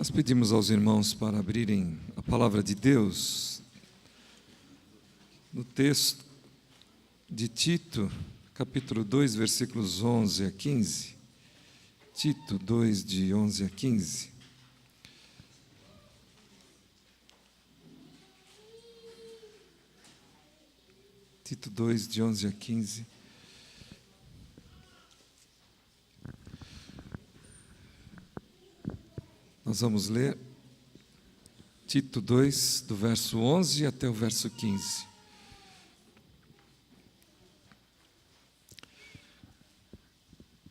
Nós pedimos aos irmãos para abrirem a palavra de Deus no texto de Tito, capítulo 2, versículos 11 a 15. Tito 2, de 11 a 15. Tito 2, de 11 a 15. Nós vamos ler Tito 2, do verso 11 até o verso 15.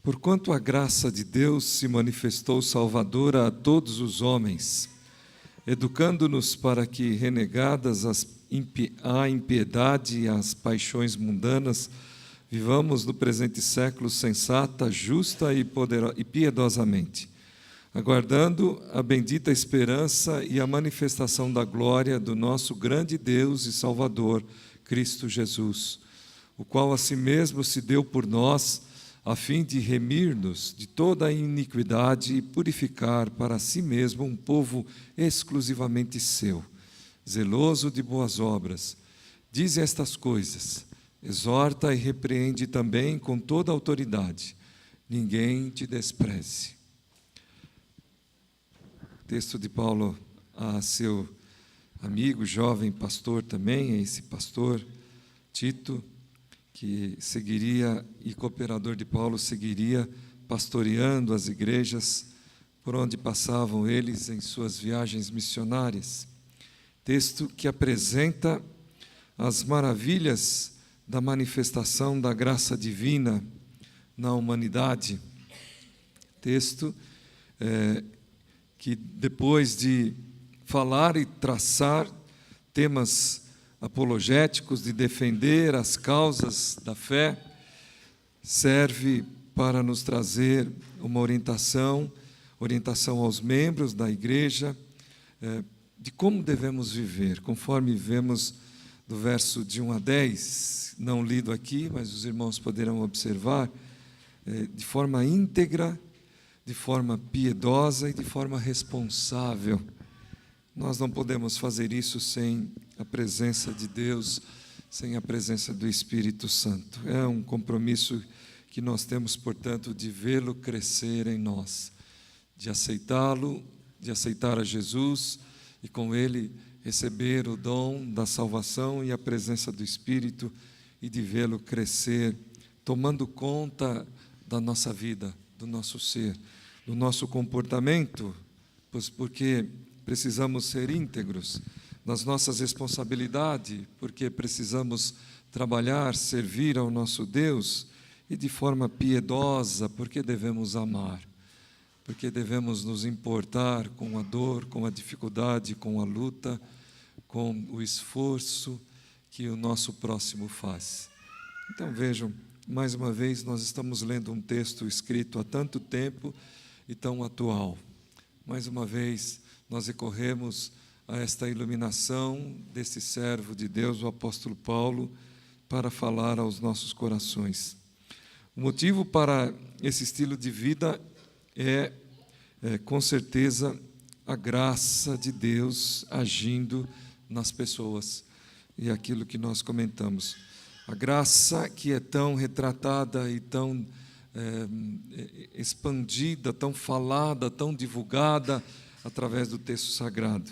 Porquanto a graça de Deus se manifestou salvadora a todos os homens, educando-nos para que, renegadas a impiedade e as paixões mundanas, vivamos no presente século sensata, justa e piedosamente, aguardando a bendita esperança e a manifestação da glória do nosso grande Deus e Salvador, Cristo Jesus, o qual a si mesmo se deu por nós, a fim de remir-nos de toda a iniquidade e purificar para si mesmo um povo exclusivamente seu, zeloso de boas obras. Dize estas coisas, exorta e repreende também com toda a autoridade. Ninguém te despreze. Texto de Paulo a seu amigo, jovem pastor também, esse pastor Tito, que seguiria, e cooperador de Paulo, seguiria pastoreando as igrejas por onde passavam eles em suas viagens missionárias. Texto que apresenta as maravilhas da manifestação da graça divina na humanidade. Texto que, depois de falar e traçar temas apologéticos, de defender as causas da fé, serve para nos trazer uma orientação aos membros da igreja, de como devemos viver, conforme vemos do verso de 1 a 10, não lido aqui, mas os irmãos poderão observar, de forma íntegra, de forma piedosa e de forma responsável. Nós não podemos fazer isso sem a presença de Deus, sem a presença do Espírito Santo. É um compromisso que nós temos, portanto, de vê-lo crescer em nós, de aceitá-lo, de aceitar a Jesus e com ele receber o dom da salvação e a presença do Espírito e de vê-lo crescer, tomando conta da nossa vida, do nosso ser, do nosso comportamento, pois porque precisamos ser íntegros nas nossas responsabilidades, porque precisamos trabalhar, servir ao nosso Deus, e de forma piedosa, porque devemos amar, porque devemos nos importar com a dor, com a dificuldade, com a luta, com o esforço que o nosso próximo faz. Então vejam, mais uma vez nós estamos lendo um texto escrito há tanto tempo e tão atual. Mais uma vez nós recorremos a esta iluminação desse servo de Deus, o apóstolo Paulo, para falar aos nossos corações. O motivo para esse estilo de vida é com certeza, a graça de Deus agindo nas pessoas. E aquilo que nós comentamos. A graça que é tão retratada e tão expandida, tão falada, tão divulgada através do texto sagrado.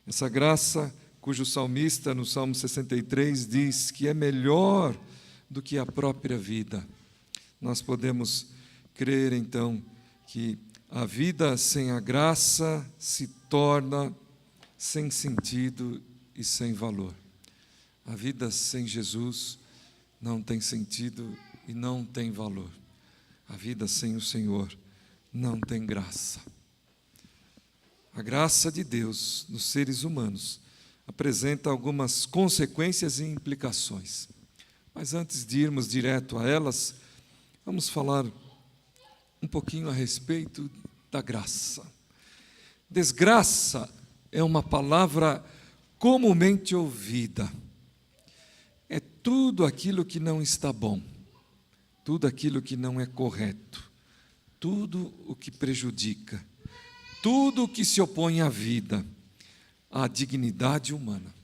Essa graça, cujo salmista, no Salmo 63, diz que é melhor do que a própria vida. Nós podemos crer, então, que a vida sem a graça se torna sem sentido e sem valor. A vida sem Jesus não tem sentido e não tem valor. A vida sem o Senhor não tem graça. A graça de Deus nos seres humanos apresenta algumas consequências e implicações. Mas antes de irmos direto a elas, vamos falar um pouquinho a respeito da graça. Desgraça é uma palavra comumente ouvida. É tudo aquilo que não está bom, tudo aquilo que não é correto, tudo o que prejudica, tudo que se opõe à vida, à dignidade humana.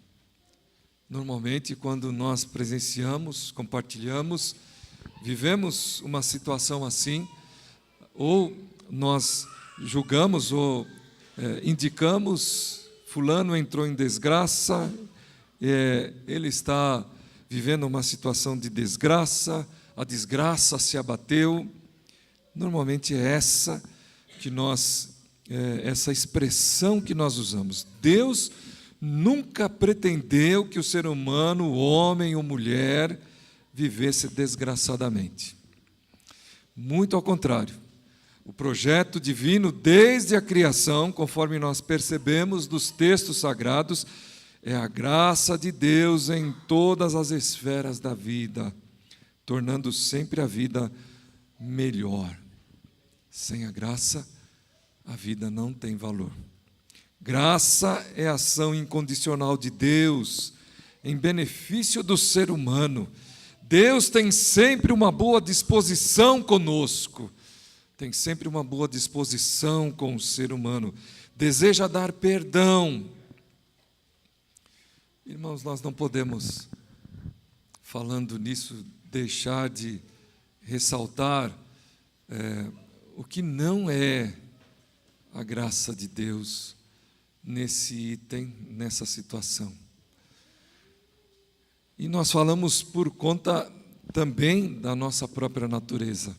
Normalmente, quando nós presenciamos, compartilhamos, vivemos uma situação assim, ou nós julgamos ou indicamos, fulano entrou em desgraça, ele está vivendo uma situação de desgraça, a desgraça se abateu. Normalmente é essa expressão que nós usamos. Deus nunca pretendeu que o ser humano, o homem ou mulher, vivesse desgraçadamente. Muito ao contrário. O projeto divino, desde a criação, conforme nós percebemos dos textos sagrados, é a graça de Deus em todas as esferas da vida, tornando sempre a vida melhor. Sem a graça, a vida não tem valor. Graça é a ação incondicional de Deus em benefício do ser humano. Deus tem sempre uma boa disposição conosco, tem sempre uma boa disposição com o ser humano, deseja dar perdão. Irmãos, nós não podemos, falando nisso, deixar de ressaltar o que não é a graça de Deus nesse item, nessa situação. E nós falamos por conta também da nossa própria natureza.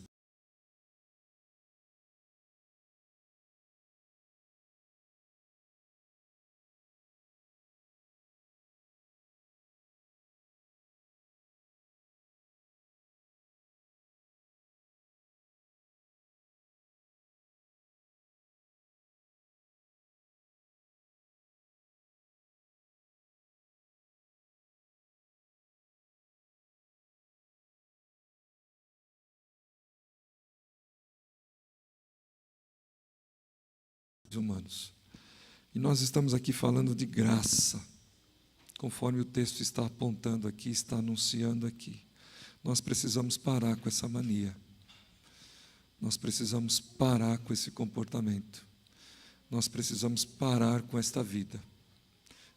Humanos. E nós estamos aqui falando de graça, conforme o texto está apontando aqui, está anunciando aqui. Nós precisamos parar com essa mania. Nós precisamos parar com esse comportamento. Nós precisamos parar com esta vida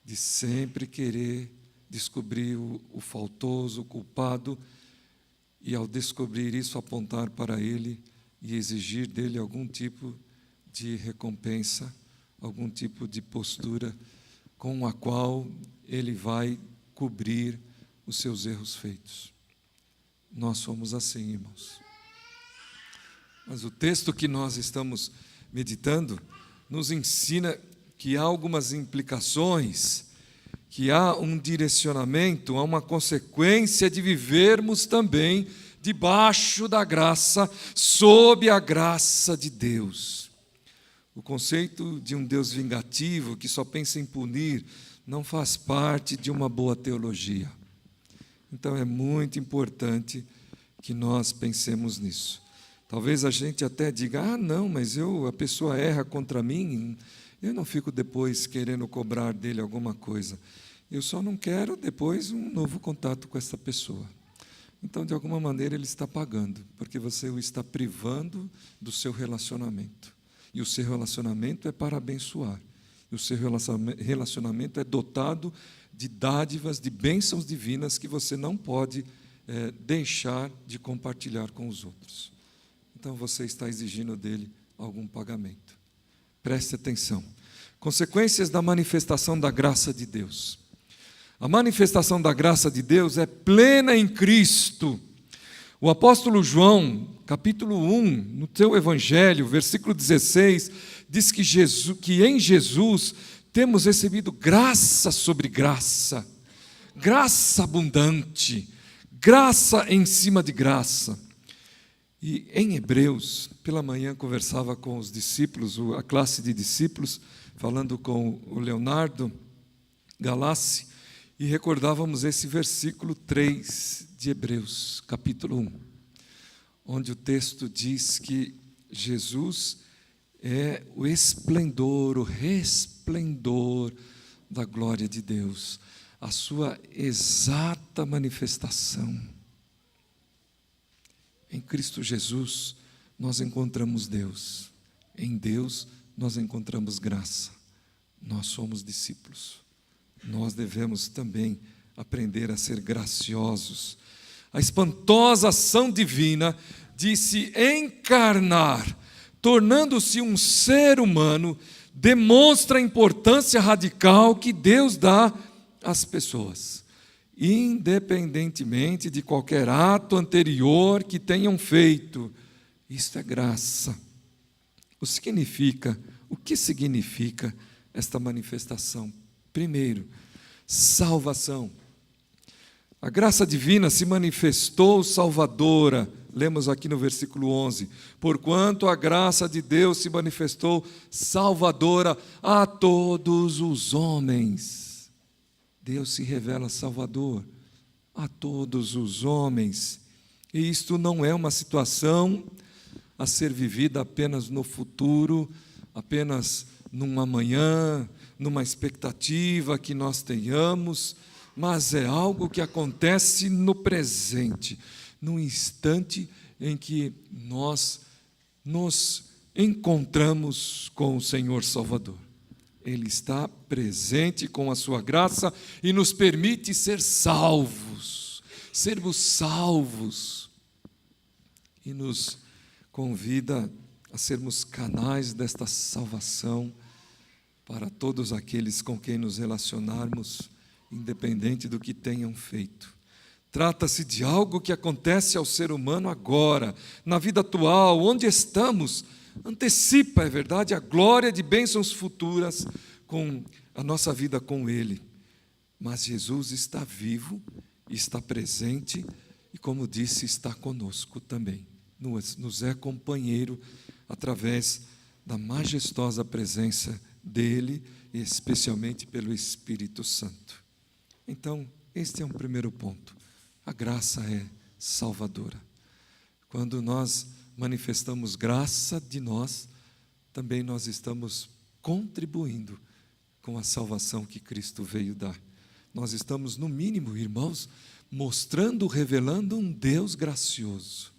de sempre querer descobrir o faltoso, o culpado, e ao descobrir isso, apontar para ele e exigir dele algum tipo de recompensa, algum tipo de postura com a qual ele vai cobrir os seus erros feitos. Nós somos assim, irmãos. Mas o texto que nós estamos meditando nos ensina que há algumas implicações, que há um direcionamento, há uma consequência de vivermos também debaixo da graça, sob a graça de Deus. O conceito de um Deus vingativo que só pensa em punir não faz parte de uma boa teologia. Então é muito importante que nós pensemos nisso. Talvez a gente até diga, não, mas a pessoa erra contra mim, eu não fico depois querendo cobrar dele alguma coisa. Eu só não quero depois um novo contato com essa pessoa. Então, de alguma maneira, ele está pagando, porque você o está privando do seu relacionamento. E o seu relacionamento é para abençoar. E o seu relacionamento é dotado de dádivas, de bênçãos divinas que você não pode deixar de compartilhar com os outros. Então, você está exigindo dele algum pagamento. Preste atenção. Consequências da manifestação da graça de Deus. A manifestação da graça de Deus é plena em Cristo. O apóstolo João, capítulo 1, no teu evangelho, versículo 16, diz que em Jesus temos recebido graça sobre graça, graça abundante, graça em cima de graça. E em Hebreus, pela manhã conversava com os discípulos, a classe de discípulos, falando com o Leonardo Galassi, e recordávamos esse versículo 3 de Hebreus, capítulo 1, onde o texto diz que Jesus é o esplendor, o resplendor da glória de Deus, a sua exata manifestação. Em Cristo Jesus, nós encontramos Deus. Em Deus, nós encontramos graça. Nós somos discípulos. Nós devemos também aprender a ser graciosos. A espantosa ação divina de se encarnar, tornando-se um ser humano, demonstra a importância radical que Deus dá às pessoas, independentemente de qualquer ato anterior que tenham feito. Isso é graça. O que significa esta manifestação? Primeiro, salvação. A graça divina se manifestou salvadora. Lemos aqui no versículo 11. Porquanto a graça de Deus se manifestou salvadora a todos os homens. Deus se revela salvador a todos os homens. E isto não é uma situação a ser vivida apenas no futuro, apenas num amanhã, numa expectativa que nós tenhamos, mas é algo que acontece no presente, no instante em que nós nos encontramos com o Senhor Salvador. Ele está presente com a sua graça e nos permite ser salvos, sermos salvos, e nos convida a sermos canais desta salvação para todos aqueles com quem nos relacionarmos, independente do que tenham feito. Trata-se de algo que acontece ao ser humano agora, na vida atual, onde estamos. Antecipa, é verdade, a glória de bênçãos futuras com a nossa vida com Ele. Mas Jesus está vivo, está presente e, como disse, está conosco também. Nos é companheiro através da majestosa presença dEle, e especialmente pelo Espírito Santo. Então, este é um primeiro ponto. A graça é salvadora. Quando nós manifestamos graça de nós, também nós estamos contribuindo com a salvação que Cristo veio dar. Nós estamos, no mínimo, irmãos, mostrando, revelando um Deus gracioso,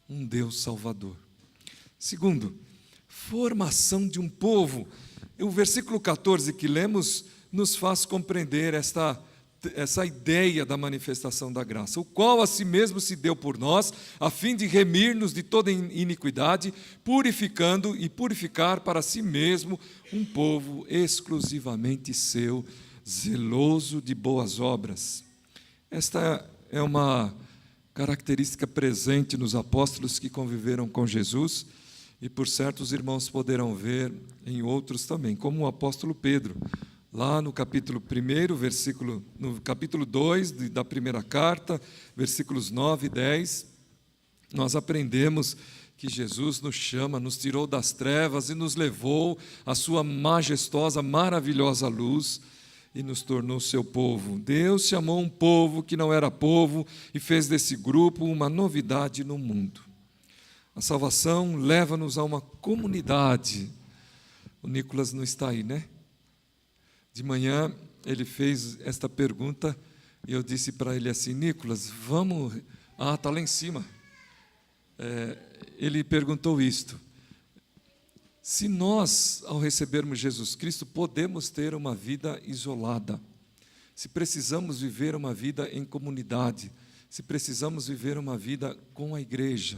um Deus salvador. Segundo, formação de um povo. O versículo 14 que lemos nos faz compreender essa ideia da manifestação da graça, o qual a si mesmo se deu por nós, a fim de remir-nos de toda iniquidade, purificando e purificar para si mesmo um povo exclusivamente seu, zeloso de boas obras. Esta é uma característica presente nos apóstolos que conviveram com Jesus, e por certo os irmãos poderão ver em outros também, como o apóstolo Pedro. Lá no capítulo 1, no capítulo 2 da primeira carta, versículos 9 e 10, nós aprendemos que Jesus nos chama, nos tirou das trevas e nos levou à sua majestosa, maravilhosa luz e nos tornou seu povo. Deus chamou um povo que não era povo e fez desse grupo uma novidade no mundo. A salvação leva-nos a uma comunidade. O Nicolas não está aí, né? De manhã ele fez esta pergunta e eu disse para ele assim: Nicolas, vamos... Ah, está lá em cima. Ele perguntou isto: se nós, ao recebermos Jesus Cristo, podemos ter uma vida isolada, se precisamos viver uma vida em comunidade, se precisamos viver uma vida com a igreja.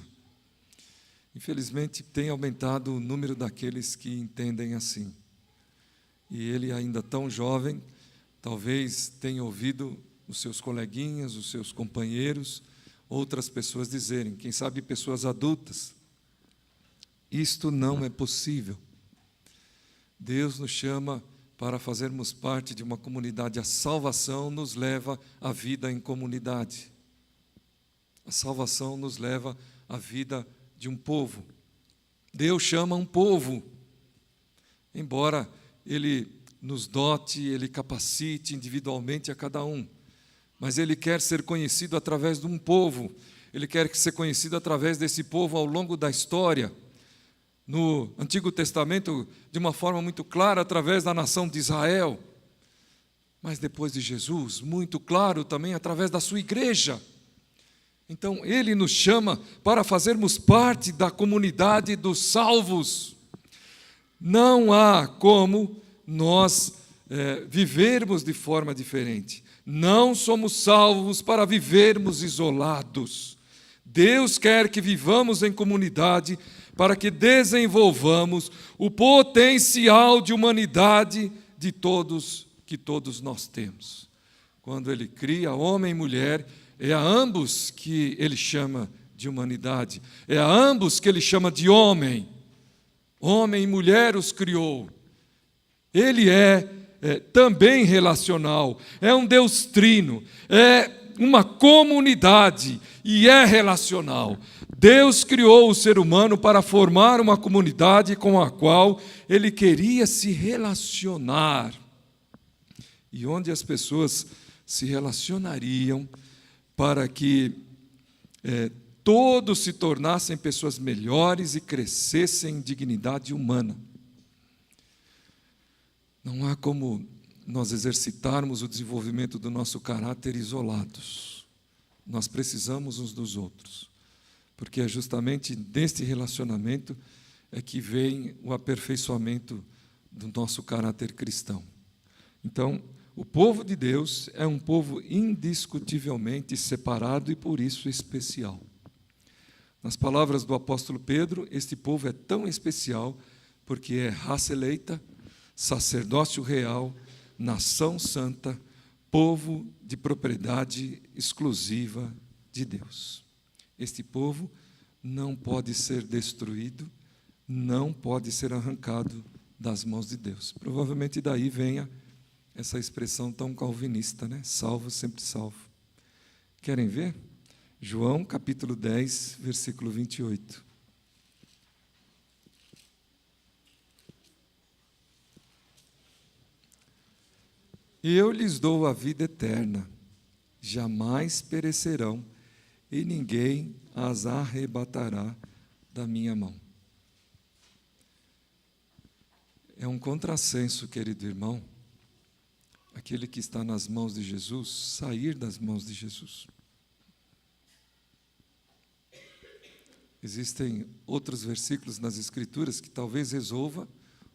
Infelizmente, tem aumentado o número daqueles que entendem assim. E ele, ainda tão jovem, talvez tenha ouvido os seus coleguinhas, os seus companheiros, outras pessoas dizerem, quem sabe pessoas adultas: isto não é possível. Deus nos chama para fazermos parte de uma comunidade. A salvação nos leva à vida em comunidade. A salvação nos leva à vida de um povo. Deus chama um povo, embora Ele nos dote, Ele capacite individualmente a cada um, mas Ele quer ser conhecido através de um povo. Ele quer ser conhecido através desse povo ao longo da história. No Antigo Testamento, de uma forma muito clara, através da nação de Israel, mas depois de Jesus, muito claro também através da sua igreja. Então, Ele nos chama para fazermos parte da comunidade dos salvos. Não há como nós vivermos de forma diferente. Não somos salvos para vivermos isolados. Deus quer que vivamos em comunidade para que desenvolvamos o potencial de humanidade de todos que todos nós temos. Quando Ele cria homem e mulher, é a ambos que Ele chama de humanidade, é a ambos que Ele chama de homem. Homem e mulher os criou. Ele é também relacional, é um Deus trino, é uma comunidade e é relacional. Deus criou o ser humano para formar uma comunidade com a qual Ele queria se relacionar. E onde as pessoas se relacionariam para que todos se tornassem pessoas melhores e crescessem em dignidade humana. Não há como nós exercitarmos o desenvolvimento do nosso caráter isolados. Nós precisamos uns dos outros, porque é justamente neste relacionamento que vem o aperfeiçoamento do nosso caráter cristão. Então, o povo de Deus é um povo indiscutivelmente separado e por isso especial. Nas palavras do apóstolo Pedro, este povo é tão especial porque é raça eleita, sacerdócio real, nação santa, povo de propriedade exclusiva de Deus. Este povo não pode ser destruído, não pode ser arrancado das mãos de Deus. Provavelmente daí venha essa expressão tão calvinista, né? Salvo, sempre salvo. Querem ver? João, capítulo 10, versículo 28. E eu lhes dou a vida eterna, jamais perecerão, e ninguém as arrebatará da minha mão. É um contrassenso, querido irmão, aquele que está nas mãos de Jesus, sair das mãos de Jesus. Existem outros versículos nas Escrituras que talvez resolva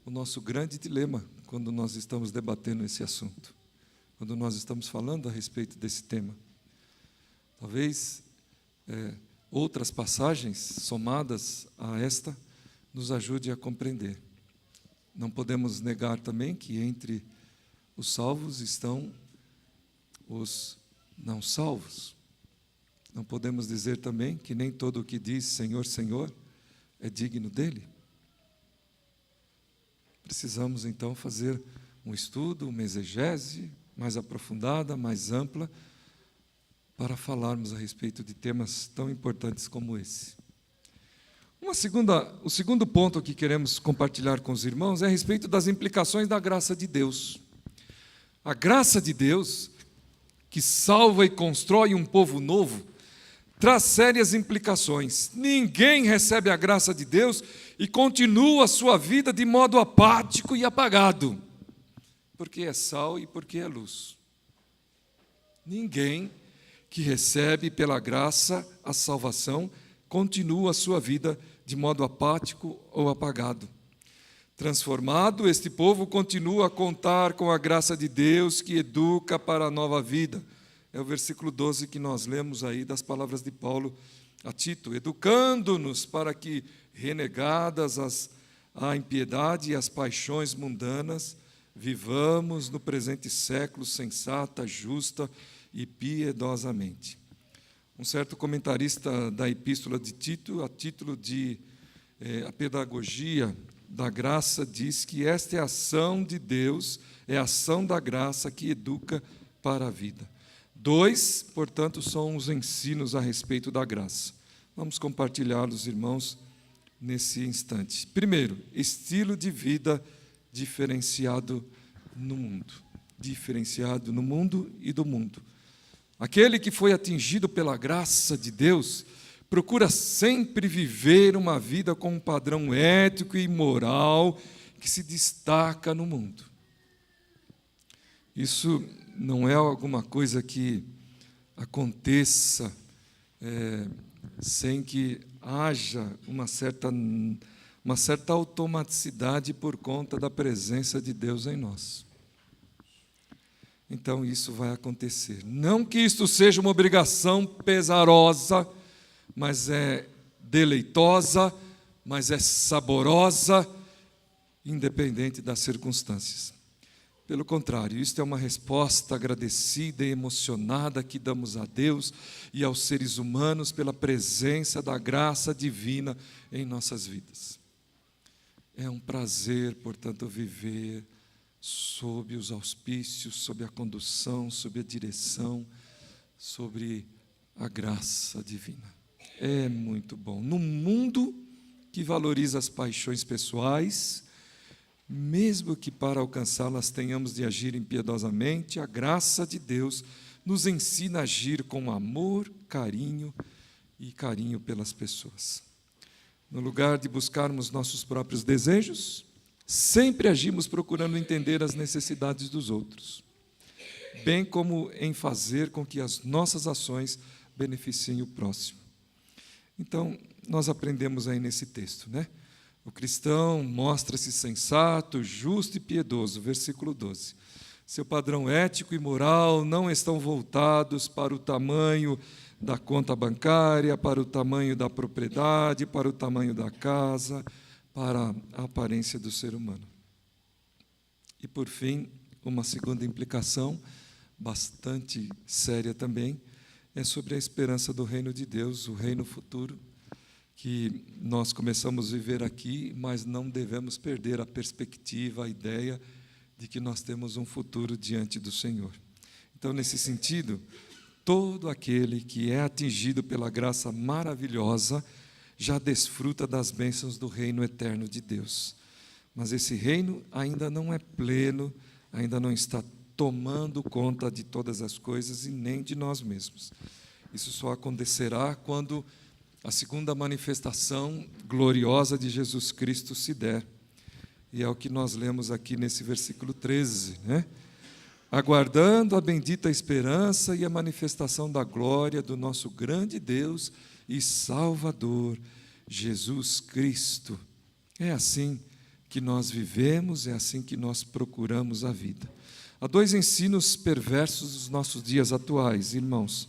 o nosso grande dilema quando nós estamos debatendo esse assunto, quando nós estamos falando a respeito desse tema. Talvez outras passagens somadas a esta nos ajude a compreender. Não podemos negar também que entre os salvos estão os não salvos. Não podemos dizer também que nem todo o que diz Senhor, Senhor é digno dele. Precisamos então fazer um estudo, uma exegese mais aprofundada, mais ampla, para falarmos a respeito de temas tão importantes como esse. O segundo ponto que queremos compartilhar com os irmãos é a respeito das implicações da graça de Deus. A graça de Deus, que salva e constrói um povo novo, traz sérias implicações. Ninguém recebe a graça de Deus e continua a sua vida de modo apático e apagado, porque é sal e porque é luz. Ninguém que recebe pela graça a salvação continua a sua vida de modo apático ou apagado. Transformado, este povo continua a contar com a graça de Deus que educa para a nova vida. É o versículo 12 que nós lemos aí das palavras de Paulo a Tito, educando-nos para que, renegadas a impiedade e as paixões mundanas, vivamos no presente século sensata, justa e piedosamente. Um certo comentarista da epístola de Tito, a título de a pedagogia da graça, diz que esta é a ação de Deus, é a ação da graça que educa para a vida. 2, portanto, são os ensinos a respeito da graça. Vamos compartilhá-los, irmãos, nesse instante. Primeiro, estilo de vida diferenciado no mundo. Diferenciado no mundo e do mundo. Aquele que foi atingido pela graça de Deus procura sempre viver uma vida com um padrão ético e moral que se destaca no mundo. Isso não é alguma coisa que aconteça sem que haja uma certa uma certa automaticidade por conta da presença de Deus em nós. Então isso vai acontecer. Não que isto seja uma obrigação pesarosa, mas é deleitosa, mas é saborosa, independente das circunstâncias. Pelo contrário, isto é uma resposta agradecida e emocionada que damos a Deus e aos seres humanos pela presença da graça divina em nossas vidas. É um prazer, portanto, viver sob os auspícios, sob a condução, sob a direção, sobre a graça divina. É muito bom. Num mundo que valoriza as paixões pessoais, mesmo que para alcançá-las tenhamos de agir impiedosamente, a graça de Deus nos ensina a agir com amor, carinho pelas pessoas. No lugar de buscarmos nossos próprios desejos, sempre agimos procurando entender as necessidades dos outros, bem como em fazer com que as nossas ações beneficiem o próximo. Então, nós aprendemos aí nesse texto, né? O cristão mostra-se sensato, justo e piedoso, versículo 12. Seu padrão ético e moral não estão voltados para o tamanho da conta bancária, para o tamanho da propriedade, para o tamanho da casa, para a aparência do ser humano. E, por fim, uma segunda implicação, bastante séria também, é sobre a esperança do reino de Deus, o reino futuro, que nós começamos a viver aqui, mas não devemos perder a perspectiva, a ideia de que nós temos um futuro diante do Senhor. Então, nesse sentido, todo aquele que é atingido pela graça maravilhosa já desfruta das bênçãos do reino eterno de Deus. Mas esse reino ainda não é pleno, ainda não está tomando conta de todas as coisas e nem de nós mesmos. Isso só acontecerá quando a segunda manifestação gloriosa de Jesus Cristo se der. E é o que nós lemos aqui nesse versículo 13, né? Aguardando a bendita esperança e a manifestação da glória do nosso grande Deus e Salvador, Jesus Cristo. É assim que nós vivemos, é assim que nós procuramos a vida. Há dois ensinos perversos dos nossos dias atuais, irmãos,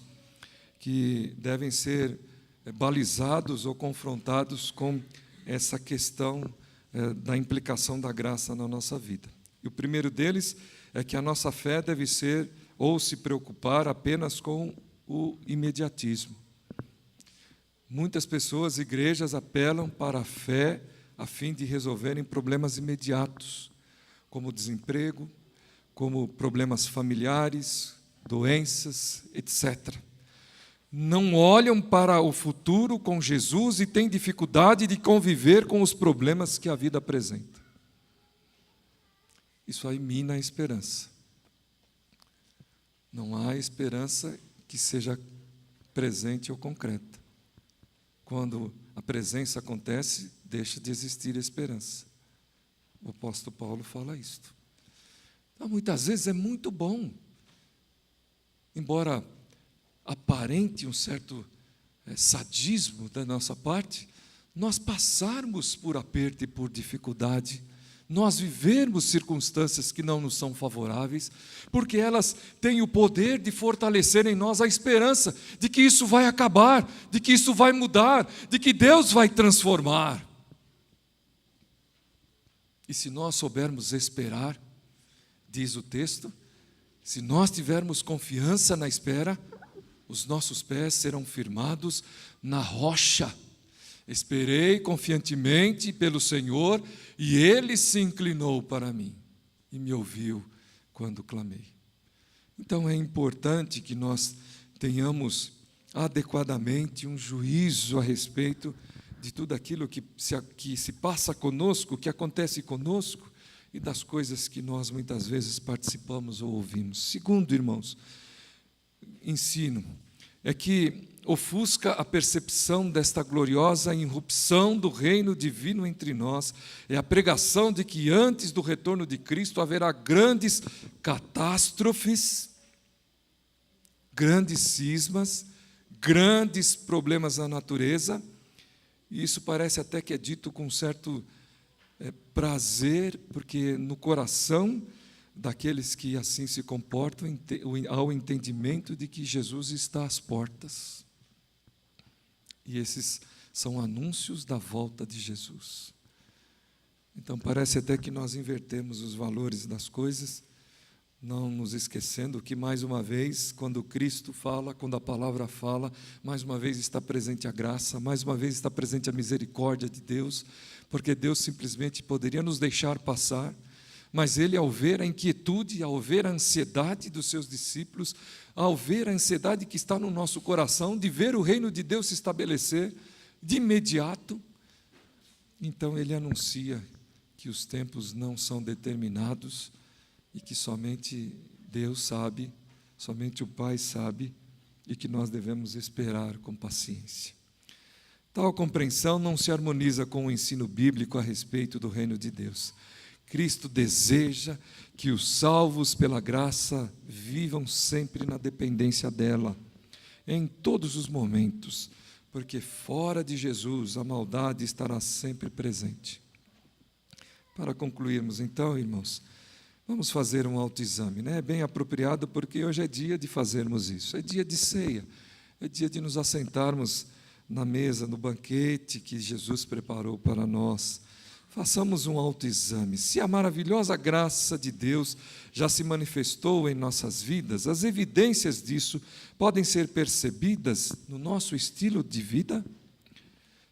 que devem ser balizados ou confrontados com essa questão da implicação da graça na nossa vida. E o primeiro deles é que a nossa fé deve ser ou se preocupar apenas com o imediatismo. Muitas pessoas, igrejas, apelam para a fé a fim de resolverem problemas imediatos, como desemprego, como problemas familiares, doenças, etc. Não olham para o futuro com Jesus e têm dificuldade de conviver com os problemas que a vida apresenta. Isso aí mina a esperança. Não há esperança que seja presente ou concreta. Quando a presença acontece, deixa de existir esperança. O apóstolo Paulo fala isto. Então, muitas vezes é muito bom, embora aparente um certo sadismo da nossa parte, nós passarmos por aperto e por dificuldade, nós vivermos circunstâncias que não nos são favoráveis, porque elas têm o poder de fortalecer em nós a esperança de que isso vai acabar, de que isso vai mudar, de que Deus vai transformar. E se nós soubermos esperar, diz o texto, se nós tivermos confiança na espera, os nossos pés serão firmados na rocha. Esperei confiantemente pelo Senhor, e Ele se inclinou para mim e me ouviu quando clamei. Então é importante que nós tenhamos adequadamente um juízo a respeito de tudo aquilo que se passa conosco, que acontece conosco, e das coisas que nós muitas vezes participamos ou ouvimos. Segundo, irmãos, ensino é que ofusca a percepção desta gloriosa irrupção do reino divino entre nós, é a pregação de que antes do retorno de Cristo haverá grandes catástrofes, grandes cismas, grandes problemas na natureza, E isso parece até que é dito com certo prazer, porque no coração daqueles que assim se comportam, há o entendimento de que Jesus está às portas. E esses são anúncios da volta de Jesus. Então parece até que nós invertemos os valores das coisas, não nos esquecendo que, mais uma vez, quando Cristo fala, quando a palavra fala, mais uma vez está presente a graça, mais uma vez está presente a misericórdia de Deus, porque Deus simplesmente poderia nos deixar passar, mas Ele, ao ver a inquietude, ao ver a ansiedade dos seus discípulos, ao ver a ansiedade que está no nosso coração, de ver o reino de Deus se estabelecer, de imediato, então Ele anuncia que os tempos não são determinados e que somente Deus sabe, somente o Pai sabe, e que nós devemos esperar com paciência. Tal compreensão não se harmoniza com o ensino bíblico a respeito do reino de Deus. Cristo deseja que os salvos pela graça vivam sempre na dependência dela, em todos os momentos, porque fora de Jesus a maldade estará sempre presente. Para concluirmos então, irmãos, vamos fazer um autoexame, né? É bem apropriado porque hoje é dia de fazermos isso, é dia de ceia, é dia de nos assentarmos na mesa, no banquete que Jesus preparou para nós. Façamos um autoexame. Se a maravilhosa graça de Deus já se manifestou em nossas vidas, as evidências disso podem ser percebidas no nosso estilo de vida?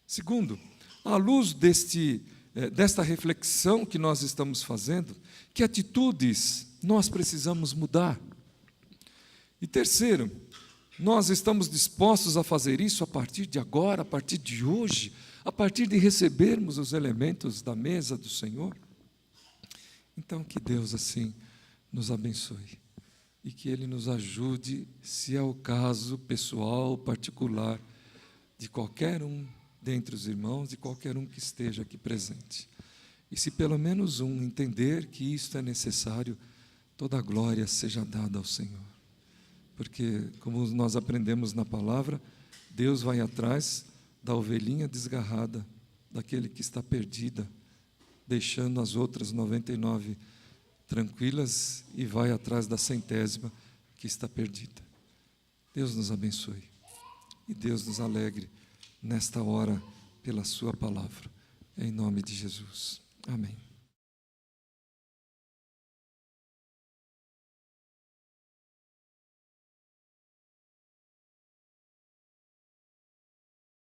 Segundo, à luz desta reflexão que nós estamos fazendo, que atitudes nós precisamos mudar? E terceiro, nós estamos dispostos a fazer isso a partir de agora, a partir de hoje, a partir de recebermos os elementos da mesa do Senhor? Então, que Deus assim nos abençoe e que Ele nos ajude, se é o caso pessoal, particular, de qualquer um dentre os irmãos, de qualquer um que esteja aqui presente. E se pelo menos um entender que isto é necessário, toda a glória seja dada ao Senhor. Porque, como nós aprendemos na palavra, Deus vai atrás da ovelhinha desgarrada, daquele que está perdida, deixando as outras 99 tranquilas e vai atrás da 100ª que está perdida. Deus nos abençoe e Deus nos alegre nesta hora pela sua palavra. Em nome de Jesus. Amém.